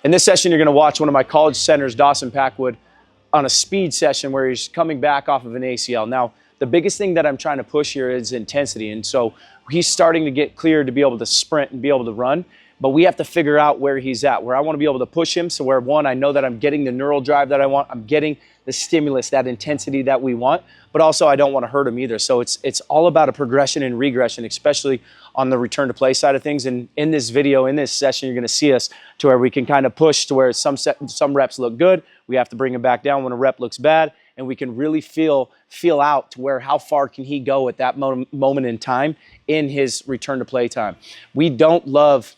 In this session, you're gonna watch one of my college centers, Dawson Packwood, on a speed session where he's coming back off of an ACL. Now, the biggest thing that I'm trying to push here is intensity. And so he's starting to get clear to be able to sprint and be able to run, but we have to figure out where he's at, where I want to be able to push him. So where one, I know that I'm getting the neural drive that I want, I'm getting the stimulus, that intensity that we want, but also I don't want to hurt him either. So it's all about a progression and regression, especially on the return to play side of things. And in this video, in this session, you're going to see us to where we can kind of push to where some reps look good. We have to bring them back down when a rep looks bad, and we can really feel out to where how far can he go at that moment in time in his return to play time. We don't love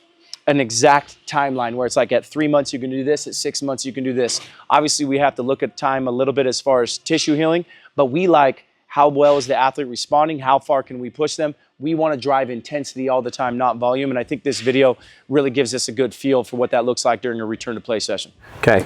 an exact timeline where it's like at 3 months you can do this, at 6 months you can do this. Obviously we have to look at time a little bit as far as tissue healing, but we like how well is the athlete responding, how far can we push them. We want to drive intensity all the time, not volume, and I think this video really gives us a good feel for what that looks like during a return to play session. Okay,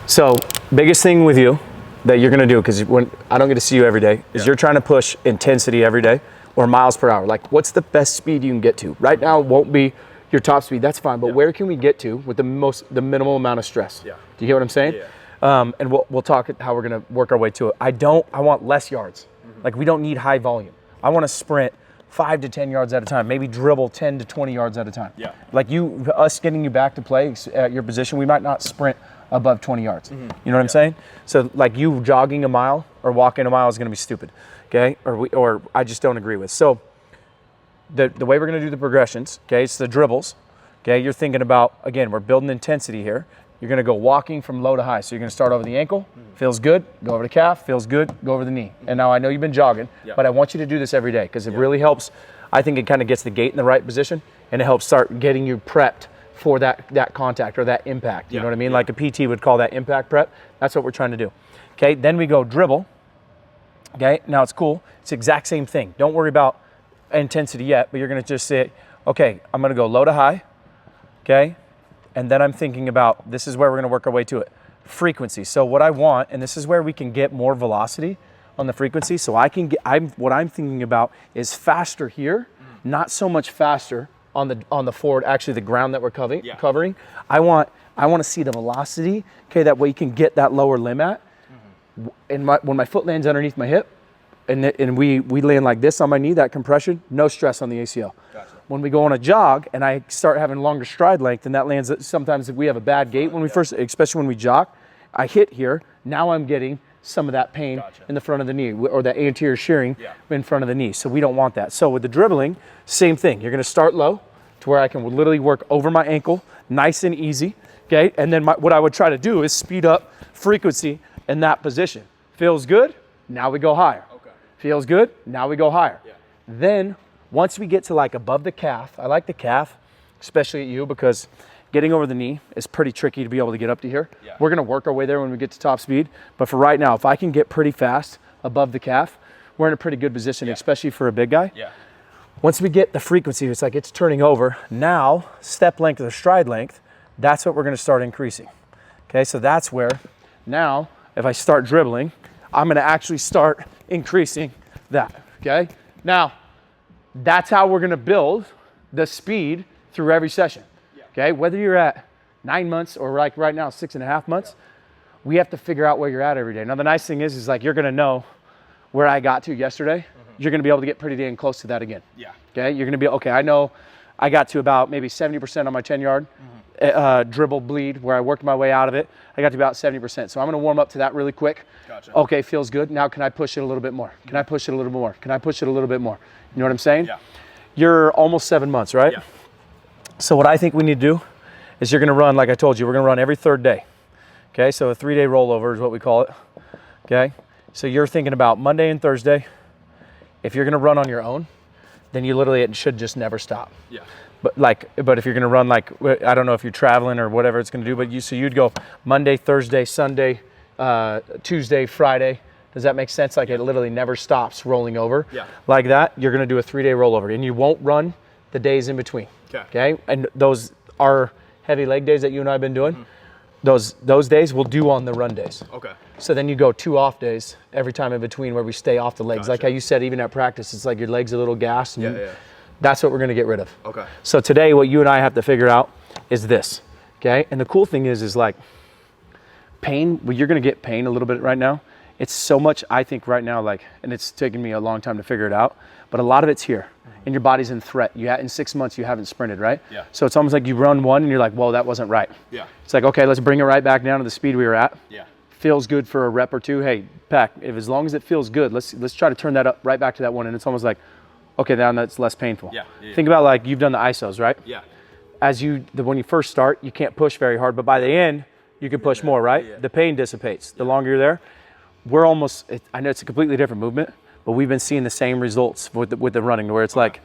so biggest thing with you that you're gonna do, because when I don't get to see you every day, is you're trying to push intensity every day or miles per hour. Like what's the best speed you can get to? Right now it won't be your top speed, that's fine, but where can we get to with the minimal amount of stress? Do you get what I'm saying? And we'll talk how we're gonna work our way to it. I want less yards. Like we don't need high volume. I wanna sprint 5 to 10 yards at a time, maybe dribble 10 to 20 yards at a time. Like us getting you back to play at your position, we might not sprint above 20 yards. You know what I'm saying? So like you jogging a mile or walking a mile is gonna be stupid, okay? Or I just don't agree with. So the way we're gonna do the progressions, okay, it's the dribbles, okay? You're thinking about, again, we're building intensity here. You're gonna go walking from low to high. So you're gonna start over the ankle, feels good, go over the calf, feels good, go over the knee. And now I know you've been jogging, but I want you to do this every day because it really helps. I think it kind of gets the gait in the right position and it helps start getting you prepped for that contact or that impact. You know what I mean? Like a PT would call that impact prep. That's what we're trying to do. Okay, then we go dribble. Okay, now it's cool. It's the exact same thing. Don't worry about intensity yet, but you're gonna just say, okay, I'm gonna go low to high, okay? And then I'm thinking about, this is where we're gonna work our way to it, frequency. So what I want, and this is where we can get more velocity on the frequency, so I can get, what I'm thinking about is faster here, not so much faster on the forward, actually the ground that we're covering. I want to see the velocity, okay, that way you can get that lower limb at. And when my foot lands underneath my hip, and we land like this on my knee, that compression, no stress on the ACL. Gotcha. When we go on a jog and I start having longer stride length and that lands, sometimes if we have a bad gait when we first, especially when we jog, I hit here, now I'm getting some of that pain in the front of the knee or that anterior shearing in front of the knee. So we don't want that. So with the dribbling, same thing. You're gonna start low to where I can literally work over my ankle, nice and easy, okay? And then what I would try to do is speed up frequency in that position. Feels good, now we go higher. Feels good, now we go higher. Then once we get to like above the calf, I like the calf, especially at you, because getting over the knee is pretty tricky to be able to get up to here. We're gonna work our way there when we get to top speed, but for right now, if I can get pretty fast above the calf, we're in a pretty good position, especially for a big guy. Once we get the frequency, it's like it's turning over. Now, step length or stride length, that's what we're gonna start increasing. Okay, so that's where, now, if I start dribbling, I'm gonna actually start increasing that, okay? Now, that's how we're gonna build the speed through every session, okay? Whether you're at 9 months or like right now, 6.5 months, we have to figure out where you're at every day. Now, the nice thing is like you're gonna know where I got to yesterday. You're gonna be able to get pretty dang close to that again. Okay, you're gonna be, okay, I know I got to about maybe 70% on my 10-yard dribble bleed where I worked my way out of it. I got to about 70%. So I'm gonna warm up to that really quick. Okay, feels good. Now can I push it a little bit more? Can I push it a little bit more? Can I push it a little bit more? You know what I'm saying? You're almost 7 months, right? So what I think we need to do is you're gonna run, like I told you, we're gonna run every third day. Okay, so a 3-day rollover is what we call it. Okay, so you're thinking about Monday and Thursday. If you're gonna run on your own, then you literally, it should just never stop. But if you're gonna run like, I don't know if you're traveling or whatever it's gonna do, but so you'd go Monday, Thursday, Sunday, Tuesday, Friday. Does that make sense? Like it literally never stops rolling over. Like that, you're gonna do a 3-day rollover and you won't run the days in between. Okay? And those are heavy leg days that you and I have been doing. Those days we'll do on the run days. So then you go 2 off days every time in between where we stay off the legs. Like how you said, even at practice, it's like your legs are a little gassed. And that's what we're gonna get rid of. So today, what you and I have to figure out is this. okay? And the cool thing is like pain, well, you're gonna get pain a little bit right now. It's so much, I think right now, like, and it's taken me a long time to figure it out, but a lot of it's here and your body's in threat. In 6 months, you haven't sprinted, right? Yeah. So it's almost like you run one and you're like, whoa, that wasn't right. Yeah. It's like, okay, let's bring it right back down to the speed we were at. Yeah. Feels good for a rep or two. Hey, Pack, if as long as it feels good, let's try to turn that up right back to that one. And it's almost like, okay, now that's less painful. Yeah. Yeah. Think about like you've done the ISOs, right? Yeah. When you first start, you can't push very hard, but by the end, you can push more, right? Yeah. The pain dissipates. The longer you're there, we're almost, I know it's a completely different movement, but we've been seeing the same results with the running, where it's like,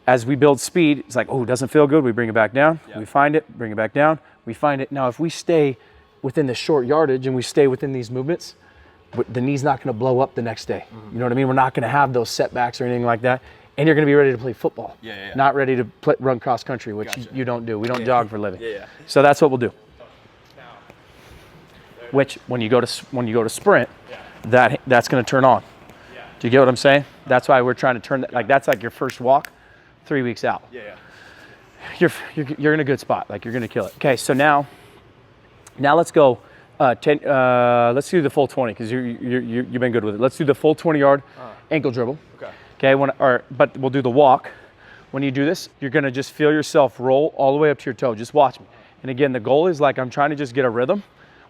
as we build speed, it's like, oh, it doesn't feel good. We bring it back down. Yeah. We find it, bring it back down. We find it. Now, if we stay within the short yardage and we stay within these movements, the knee's not going to blow up the next day. Mm-hmm. You know what I mean? We're not going to have those setbacks or anything like that. And you're going to be ready to play football. Yeah. Not ready to run cross country, which you don't do. We don't jog for a living. Yeah. So that's what we'll do. Which, when you go to sprint, that's going to turn on. Do you get what I'm saying? That's why we're trying to turn that. Like that's like your first walk, 3 weeks out. Yeah. You're in a good spot. Like you're going to kill it. Okay, so now let's go. Let's do the full 20 because you've been good with it. Let's do the full 20-yard ankle dribble. Okay. But we'll do the walk. When you do this, you're going to just feel yourself roll all the way up to your toe. Just watch me. And again, the goal is like I'm trying to just get a rhythm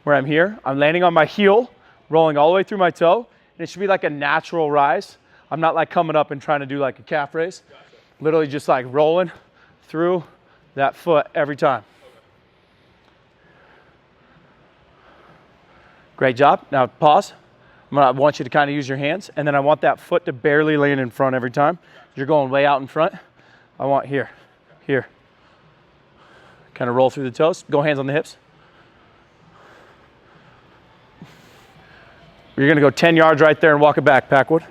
where I'm here. I'm landing on my heel, rolling all the way through my toe. And it should be like a natural rise. I'm not like coming up and trying to do like a calf raise. Literally just like rolling through that foot every time. Great job. Now pause. I want you to kind of use your hands, and then I want that foot to barely land in front every time. You're going way out in front. I want here. Kind of roll through the toes. Go hands on the hips. You're going to go 10 yards right there and walk it back, Packwood.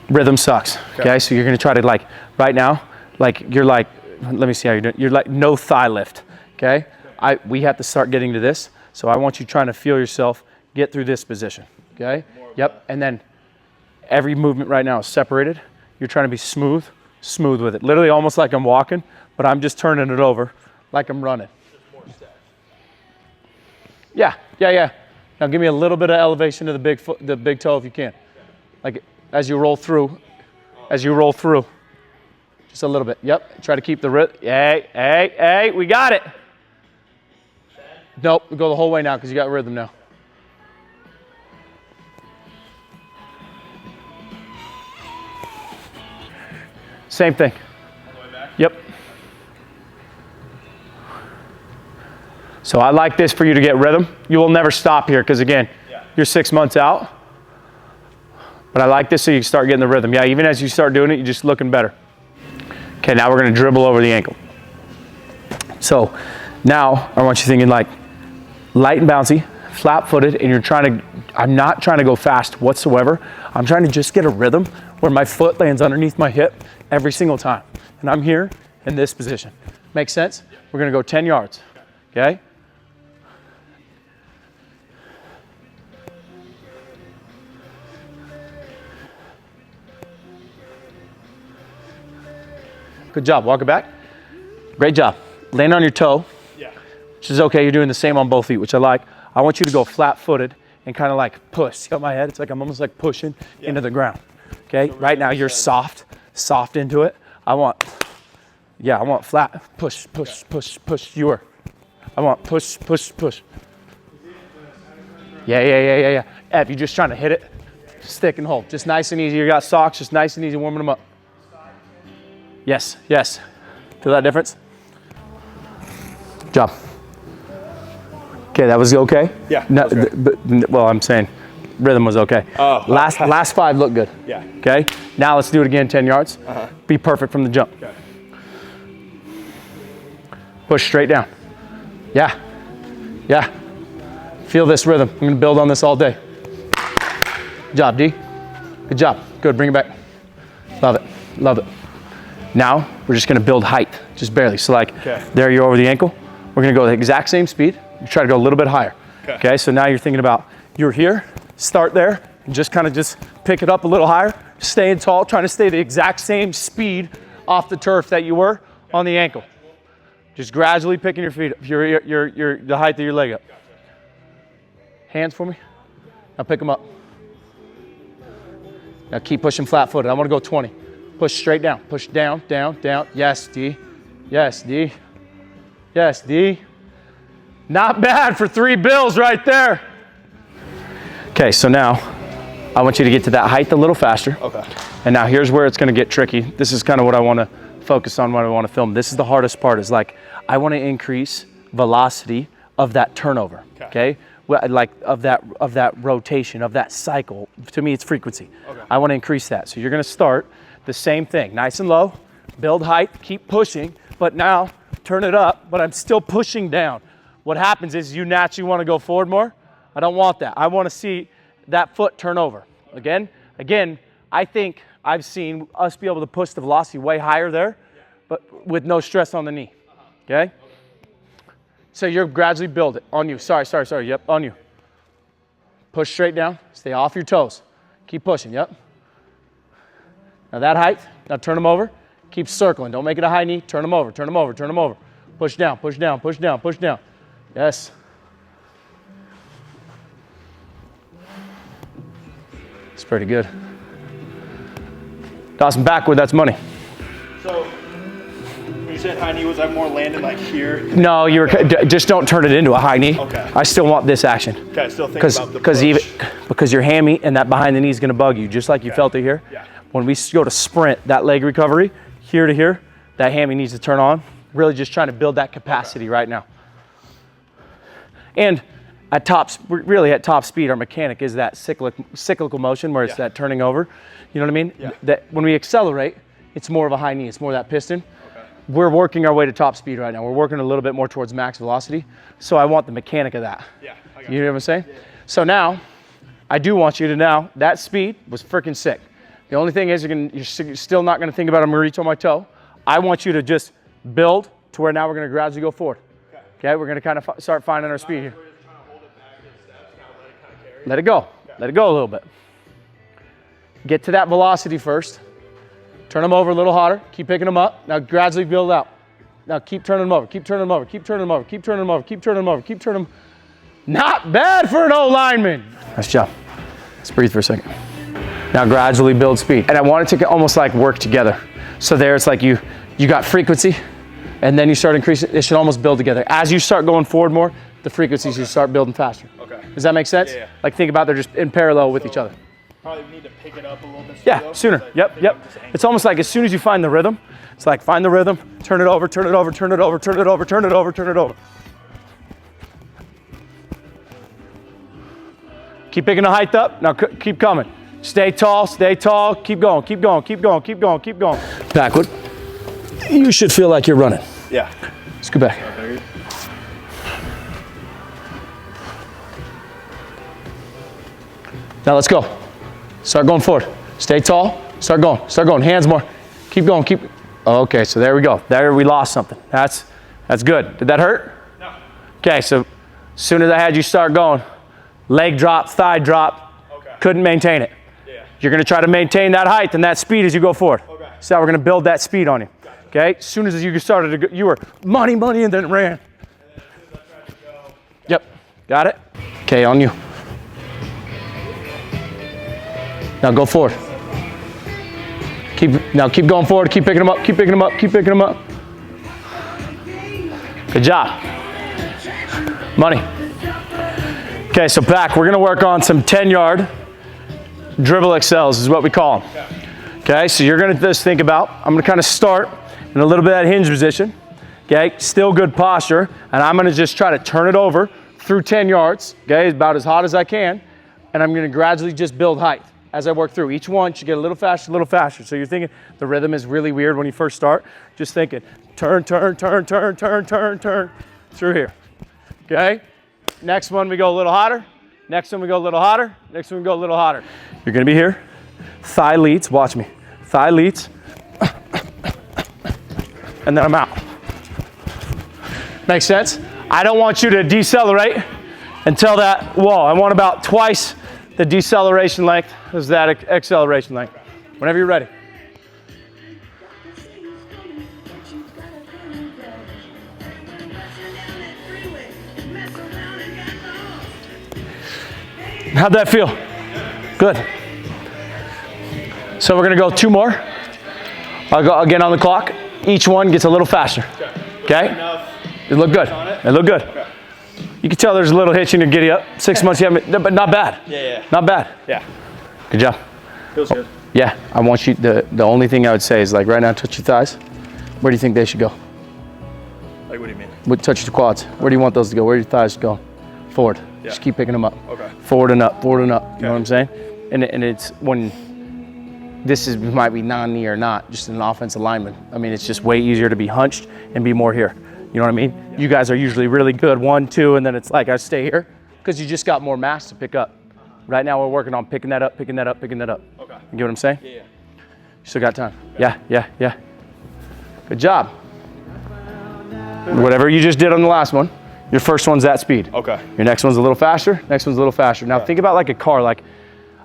Rhythm sucks, okay? So you're going to try to like, right now, like you're like, let me see how you're doing. You're like no thigh lift, okay? We have to start getting to this. So I want you trying to feel yourself get through this position, okay? Yep, and then every movement right now is separated. You're trying to be smooth with it. Literally almost like I'm walking, but I'm just turning it over like I'm running. Yeah. Now give me a little bit of elevation to the big toe if you can. Like as you roll through. Just a little bit. Yep. Try to keep the rhythm. Hey, we got it. Nope, we go the whole way now because you got rhythm now. Same thing. All the way back? Yep. So I like this for you to get rhythm. You will never stop here because again, you're 6 months out. But I like this so you can start getting the rhythm. Yeah, even as you start doing it, you're just looking better. Okay, now we're going to dribble over the ankle. So now I want you thinking like light and bouncy, flat-footed, and I'm not trying to go fast whatsoever. I'm trying to just get a rhythm where my foot lands underneath my hip every single time. And I'm here in this position. Make sense? We're going to go 10 yards, okay? Good job. Walk it back. Great job. Land on your toe, which is okay. You're doing the same on both feet, which I like. I want you to go flat-footed and kind of like push. See how my head? It's like I'm almost like pushing into the ground. Okay? So right now you're soft into it. I want flat. Push. I want push. Yeah. Ev, you're just trying to hit it. Stick and hold. Just nice and easy. You got socks. Just nice and easy warming them up. Yes. Feel that difference? Good job. Okay, that was okay? Yeah. No, well, I'm saying rhythm was okay. Oh. Last 5 look good. Yeah. Okay, now let's do it again, 10 yards. Be perfect from the jump. Okay. Push straight down. Yeah. Feel this rhythm. I'm gonna build on this all day. Good job, D. Good job. Good, bring it back. Love it. Now, we're just gonna build height, just barely. So like, there you're over the ankle. We're gonna go the exact same speed. You try to go a little bit higher. Okay, so now you're thinking about, you're here, start there, and just kind of just pick it up a little higher, staying tall, trying to stay the exact same speed off the turf that you were on the ankle. Just gradually picking your feet up, the height of your leg up. Hands for me. Now pick them up. Now keep pushing flat-footed. I want to go 20. Push straight down. Push down, down, down. Yes, D. Yes, D. Yes, D. Not bad for 3 bills right there. Okay, so now I want you to get to that height a little faster. Okay. And now here's where it's going to get tricky. This is kind of what I want to focus on when I want to film. This is the hardest part, is like I want to increase velocity of that turnover. Okay? Like of that rotation, of that cycle. To me, it's frequency. Okay. I want to increase that. So you're going to start the same thing, nice and low, build height, keep pushing, but now turn it up, but I'm still pushing down. What happens is you naturally want to go forward more. I don't want that. I want to see that foot turn over. Again, I think I've seen us be able to push the velocity way higher there, but with no stress on the knee. Okay? So you're gradually build it on you. Sorry. Yep, on you. Push straight down. Stay off your toes. Keep pushing. Yep. Now that height. Now turn them over. Keep circling. Don't make it a high knee. Turn them over. Turn them over. Turn them over. Push down. Push down. Push down. Push down. Yes. It's pretty good. Dawson Packwood, that's money. So, when you said high knee, was I more landed like here? No, you were just don't turn it into a high knee. Okay. I still want this action. Okay, I still think about the push. Because your hammy and that behind the knee is going to bug you, just like you felt it here. Yeah. When we go to sprint, that leg recovery, here to here, that hammy needs to turn on. Really just trying to build that capacity right now. And at top speed, our mechanic is that cyclical motion where it's that turning over. You know what I mean? Yeah. That when we accelerate, it's more of a high knee. It's more that piston. Okay. We're working our way to top speed right now. We're working a little bit more towards max velocity. So I want the mechanic of that. Yeah. You know what I'm saying? Yeah. So now, I do want you to now, that speed was freaking sick. The only thing is you're still not going to think about I'm going to reach on my toe. I want you to just build to where now we're going to gradually go forward. Okay, we're going to kind of start finding our speed here. Let it go. Let it go a little bit. Get to that velocity first. Turn them over a little harder. Keep picking them up. Now gradually build out. Now keep turning them over. Keep turning them over. Keep turning them over. Keep turning them over. Keep turning them over. Keep turning them. Not bad for an O-lineman. Nice job. Let's breathe for a second. Now gradually build speed. And I want it to almost like work together. So there it's like you got frequency, and then you start increasing. It should almost build together. As you start going forward more, the frequencies you start building faster. Okay. Does that make sense? Yeah. Like think about they're just in parallel with each other. Probably need to pick it up a little bit. Yeah, sooner. Yep. It's almost like as soon as you find the rhythm, it's like find the rhythm, turn it over, turn it over, turn it over, turn it over, turn it over, turn it over. Keep picking the height up. Now keep coming. Stay tall, keep going, keep going, keep going, keep going, keep going. Backward. You should feel like you're running. Yeah. Let's go back. Now let's go. Start going forward. Stay tall, start going, hands more. Keep going, okay, so there we go. There we lost something. That's good. Did that hurt? No. Okay, so as soon as I had you start going, leg drop, thigh drop, couldn't maintain it. You're going to try to maintain that height and that speed as you go forward. Okay. So we're going to build that speed on you. Okay? As soon as you started to go, you were money, and then ran. And then as soon as I tried to go. Yep. Got it? Okay, on you. Now go forward. Keep going forward. Keep picking them up. Keep picking them up. Keep picking them up. Good job. Money. Okay, so back. We're going to work on some 10-yard dribble excels is what we call them. Okay, so you're going to just think about, I'm going to kind of start in a little bit of that hinge position. Okay, still good posture, and I'm going to just try to turn it over through 10 yards. Okay, about as hot as I can, and I'm going to gradually just build height as I work through. Each one should get a little faster, a little faster. So you're thinking the rhythm is really weird when you first start. Just thinking turn through here. Okay, next one we go a little hotter. Next one we go a little hotter. Next one we go a little hotter. You're going to be here. Thigh leads. Watch me. Thigh leads. And then I'm out. Makes sense? I don't want you to decelerate until that wall. I want about twice the deceleration length as that acceleration length. Whenever you're ready. How'd that feel? Good. So we're gonna go 2 more. I'll go again on the clock. Each one gets a little faster. Okay? It looked good. It looked good. Okay. You can tell there's a little hitch in your giddy up. 6 months, you haven't, but not bad. Yeah. Not bad. Yeah. Good job. Feels good. Yeah, I want you, the only thing I would say is like right now, touch your thighs. Where do you think they should go? Like, what do you mean? Touch your quads. Where do you want those to go? Where do your thighs go? Forward. Yeah. Just keep picking them up. Okay. Forward and up, forward and up. You Okay. know what I'm saying? And it's when, this is might be non-knee or not, just an offensive lineman. I mean, it's just way easier to be hunched and be more here. You know what I mean? Yeah. You guys are usually really good, 1, 2, and then it's like I stay here because you just got more mass to pick up. Right now we're working on picking that up, picking that up, picking that up. Okay. You get what I'm saying? Yeah. You still got time. Okay. Yeah. Good job. Whatever you just did on the last one, your first one's that speed. Okay. Your next one's a little faster, next one's a little faster. Now think about like a car. Like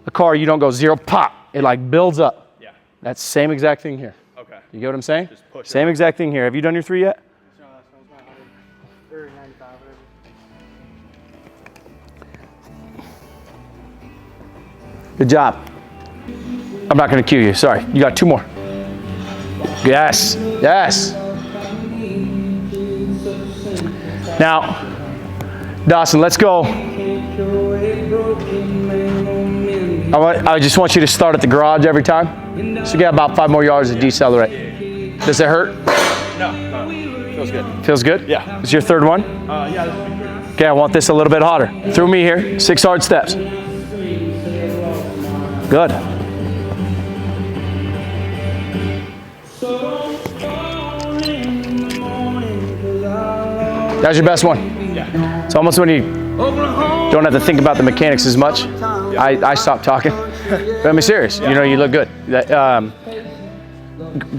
a car, you don't go 0, pop. It like builds up. Yeah. That's the same exact thing here. Okay. You get what I'm saying? Just push same exact thing here. Have you done your 3 yet? No, that's my 100 or 95, whatever. Good job. I'm not gonna cue you, sorry. You got 2 more. Yes. Now, Dawson, let's go. I just want you to start at the garage every time. So you got about 5 more yards to decelerate. Does it hurt? No. Feels good. Feels good? Yeah. Is your 3rd one? Yeah, this would be good. Okay, I want this a little bit hotter. Through me here, 6 hard steps. Good. That's your best one. Yeah. It's almost when you don't have to think about the mechanics as much. I stopped talking. But I'm serious. You know, you look good.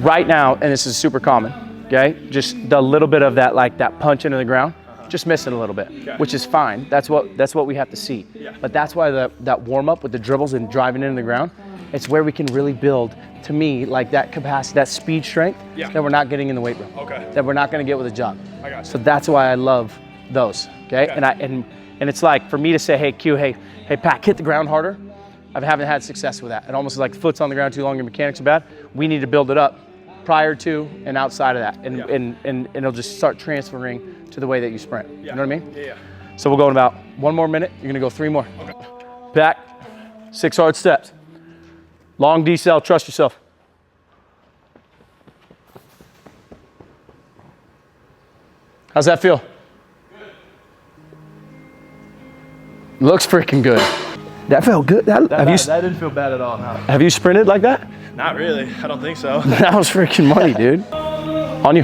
Right now, and this is super common, okay? Just the little bit of that, like that punch into the ground, just missing a little bit, which is fine. That's what we have to see. Yeah. But that's why that warm up with the dribbles and driving into the ground, it's where we can really build, to me, like that capacity, that speed strength that we're not getting in the weight room. Okay. That we're not going to get with a jog. I got you. So that's why I love those. Okay. And it's like for me to say, hey Q, hey Pat, hit the ground harder. I haven't had success with that. It almost is like the foot's on the ground too long, your mechanics are bad. We need to build it up prior to and outside of that, and it'll just start transferring to the way that you sprint. You know what I mean? Yeah. So we'll go in about 1 more minute. You're gonna go 3 more. Okay. Back, 6 hard steps. Long decel, trust yourself. How's that feel? Good. Looks freaking good. That felt good. That didn't feel bad at all, no. Have you sprinted like that? Not really. I don't think so. That was freaking money, dude. On you.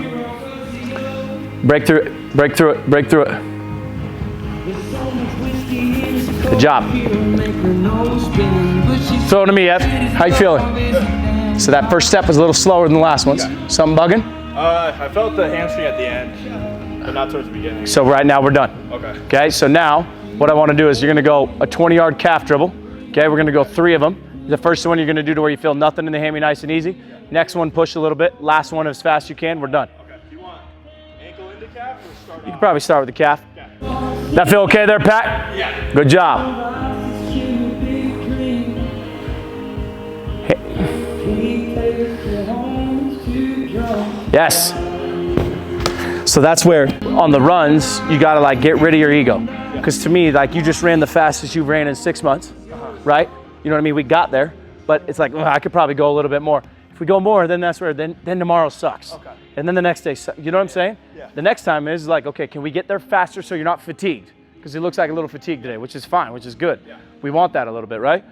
Break through it, break through it, break through it. Good job. Throw it to me, Ev. How you feeling? So that first step was a little slower than the last ones. Something bugging? I felt the hamstring at the end, but not towards the beginning. So right now we're done. Okay. Okay, so now what I want to do is you're going to go a 20-yard calf dribble. Okay, we're going to go 3 of them. The first one you're going to do to where you feel nothing in the hammy, nice and easy. Next one, push a little bit. Last one as fast as you can. We're done. Okay. Do you want ankle into calf or start You can probably start with the calf. Okay. That feel okay there, Pat? Yeah. Good job. Yes. So that's where on the runs you gotta like get rid of your ego, because to me, like, you just ran the fastest you've ran in 6 months, right? You know what I mean? We got there, but it's like, I could probably go a little bit more. If we go more, then that's where then tomorrow sucks. Okay. And then the next day, you know what I'm saying? Yeah. The next time is like, okay, can we get there faster so you're not fatigued? Because it looks like a little fatigued today, which is fine, which is good. Yeah. We want that a little bit, right?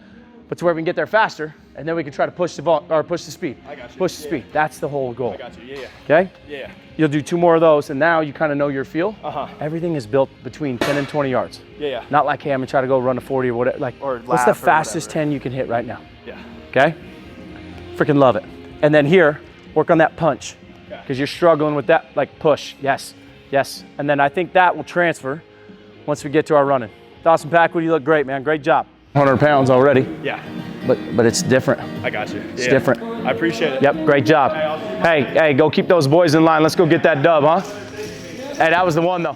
But to where we can get there faster, and then we can try to push the speed. I got you. Push the speed. That's the whole goal. I got you. Yeah. Okay? Yeah. You'll do 2 more of those, and now you kind of know your feel. Uh-huh. Everything is built between 10 and 20 yards. Yeah. Not like, hey, I'm gonna try to go run a 40 or whatever. Like, Or what's the laugh or fastest whatever. 10 you can hit right now? Yeah. Okay? Freaking love it. And then here, work on that punch, because you're struggling with that, like push. Yes, yes. And then I think that will transfer once we get to our running. Dawson Packwood, you look great, man. Great job. 100 pounds already, Yeah. but it's different. I got you. It's different. I appreciate it. Yep, great job. Hey, go keep those boys in line. Let's go get that dub, huh? Hey, that was the one though.